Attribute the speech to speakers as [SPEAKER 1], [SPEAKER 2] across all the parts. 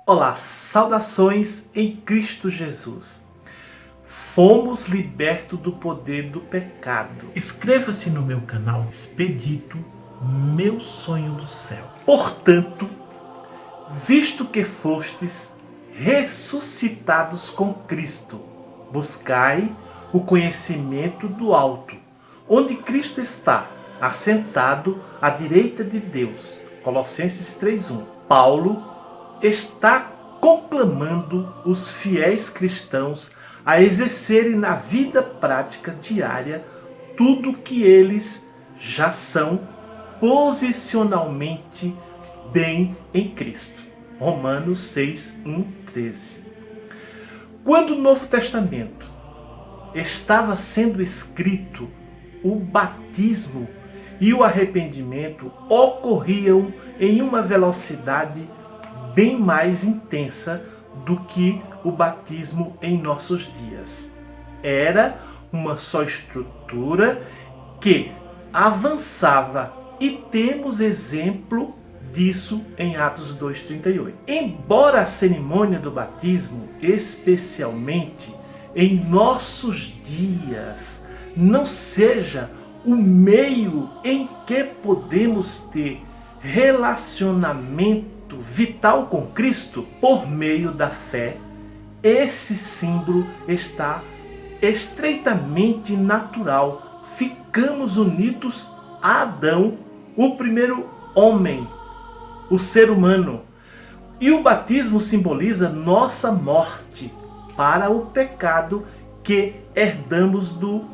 [SPEAKER 1] Olá, saudações em Cristo Jesus. Fomos libertos do poder do pecado. Inscreva-se no meu canal Expedito, meu sonho do céu. Portanto, visto que fostes ressuscitados com Cristo, buscai o conhecimento do alto, onde Cristo está, assentado à direita de Deus. Colossenses 3:1. Paulo está conclamando os fiéis cristãos a exercerem na vida prática diária tudo que eles já são posicionalmente bem em Cristo. Romanos 6:1-13. Quando o Novo Testamento estava sendo escrito, o batismo e o arrependimento ocorriam em uma velocidade bem mais intensa do que o batismo em nossos dias. Era uma só estrutura que avançava e temos exemplo disso em Atos 2:38. Embora a cerimônia do batismo, especialmente em nossos dias, não seja o meio em que podemos ter relacionamento vital com Cristo por meio da fé, esse símbolo está estreitamente natural. Ficamos unidos a Adão, o primeiro homem, o ser humano. E o batismo simboliza nossa morte para o pecado que herdamos do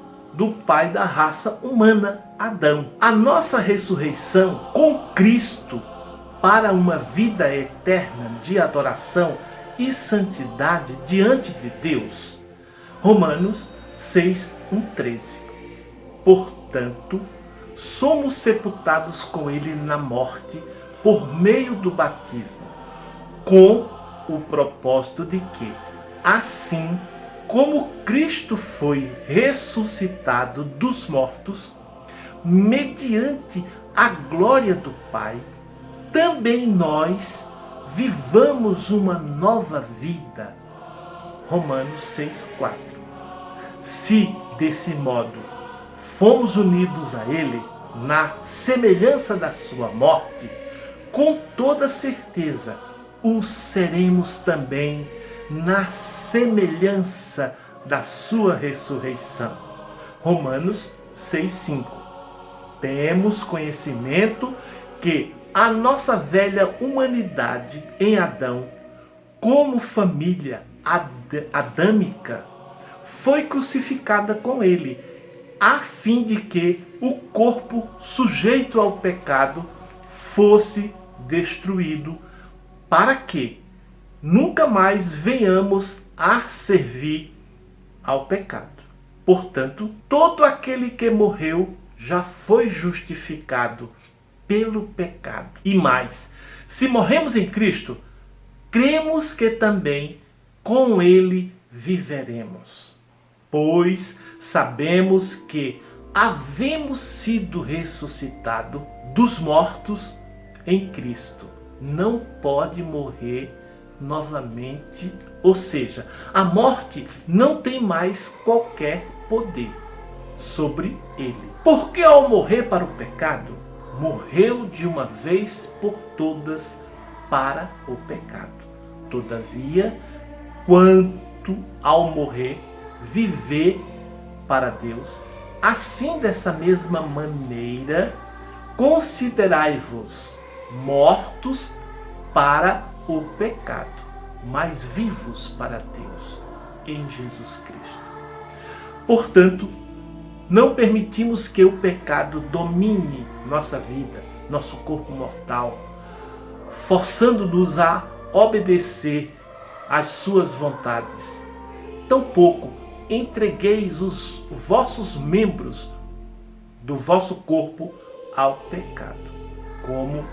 [SPEAKER 1] pai da raça humana, Adão. A nossa ressurreição com Cristo para uma vida eterna de adoração e santidade diante de Deus. Romanos 6:1-13. Portanto, somos sepultados com Ele na morte por meio do batismo, com o propósito de que, assim como Cristo foi ressuscitado dos mortos, mediante a glória do Pai, também nós vivamos uma nova vida. Romanos 6:4. Se desse modo fomos unidos a Ele na semelhança da sua morte, com toda certeza o seremos também na semelhança da sua ressurreição. Romanos 6:5. Temos conhecimento que a nossa velha humanidade em Adão, como família adâmica, foi crucificada com ele, a fim de que o corpo sujeito ao pecado fosse destruído, para que nunca mais venhamos a servir ao pecado. Portanto, todo aquele que morreu já foi justificado pelo pecado. E mais, se morremos em Cristo, cremos que também com Ele viveremos. Pois sabemos que havemos sido ressuscitados dos mortos em Cristo. Não pode morrer novamente, ou seja, a morte não tem mais qualquer poder sobre ele. Porque ao morrer para o pecado, morreu de uma vez por todas para o pecado. Todavia, quanto ao morrer, viver para Deus, assim dessa mesma maneira, considerai-vos mortos para o pecado, mas vivos para Deus em Jesus Cristo. Portanto, não permitimos que o pecado domine nossa vida, nosso corpo mortal, forçando-nos a obedecer às suas vontades. Tampouco entregueis os vossos membros do vosso corpo ao pecado, como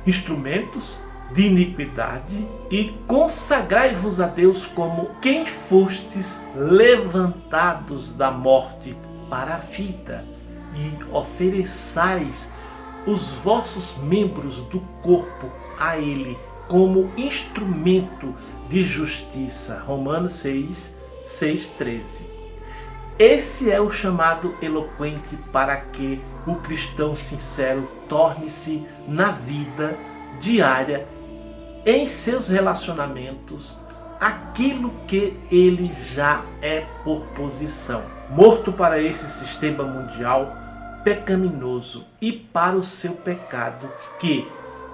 [SPEAKER 1] instrumentos de iniquidade, e consagrai-vos a Deus como quem fostes levantados da morte para a vida, e ofereçais os vossos membros do corpo a Ele como instrumento de justiça. Romanos 6:13. Esse é o chamado eloquente para que o cristão sincero torne-se na vida diária, em seus relacionamentos, aquilo que ele já é por posição. Morto para esse sistema mundial pecaminoso e para o seu pecado, que,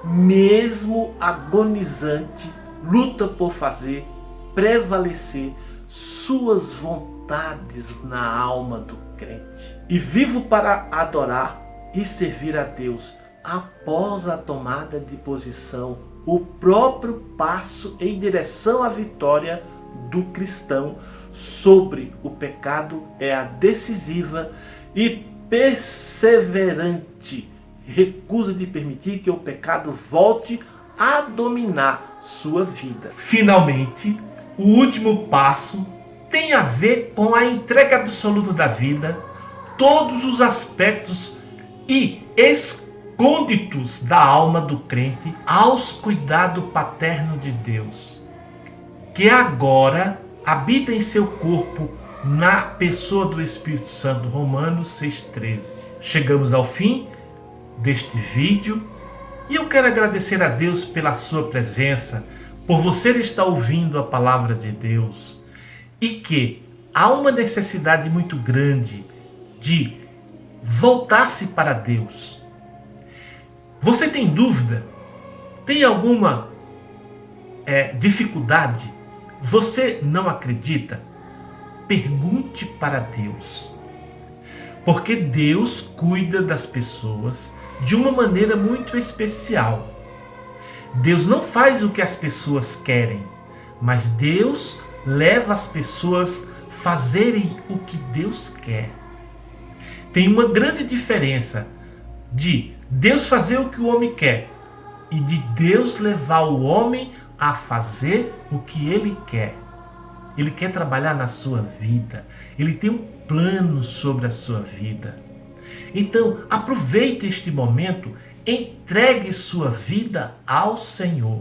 [SPEAKER 1] mesmo agonizante, luta por fazer prevalecer suas vontades na alma do crente. E vivo para adorar e servir a Deus após a tomada de posição, o próprio passo em direção à vitória do cristão sobre o pecado é a decisiva e perseverante recusa de permitir que o pecado volte a dominar sua vida. Finalmente, o último passo tem a ver com a entrega absoluta da vida, todos os aspectos e escônditos da alma do crente aos cuidados paterno de Deus, que agora habita em seu corpo na pessoa do Espírito Santo. Romanos 6:13. Chegamos ao fim deste vídeo e eu quero agradecer a Deus pela sua presença, por você estar ouvindo a palavra de Deus, e que há uma necessidade muito grande de voltar-se para Deus. Você tem dúvida? Tem alguma dificuldade? Você não acredita? Pergunte para Deus. Porque Deus cuida das pessoas de uma maneira muito especial. Deus não faz o que as pessoas querem, mas Deus leva as pessoas a fazerem o que Deus quer. Tem uma grande diferença de Deus fazer o que o homem quer e de Deus levar o homem a fazer o que ele quer. Ele quer trabalhar na sua vida. Ele tem um plano sobre a sua vida. Então, aproveite este momento, entregue sua vida ao Senhor.